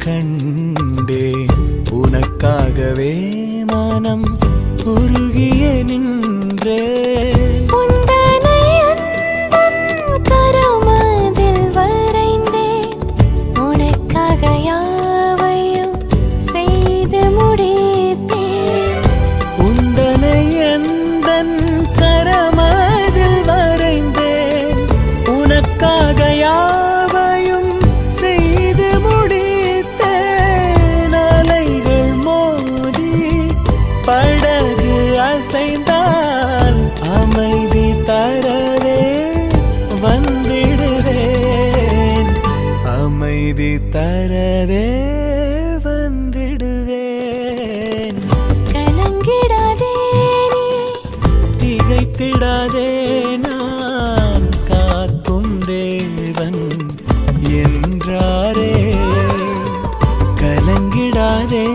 கண்டேன் உனக்காகவே மனம் உருகிய நின்றேன் படகு அசைந்தால் அமைதி தரவே வந்திடுவேன் அமைதி தரவே வந்திடுவேன் கலங்கிடாதே திகைத்திடாதே நான் காக்கும் தேவன் என்றாரே கலங்கிடாதே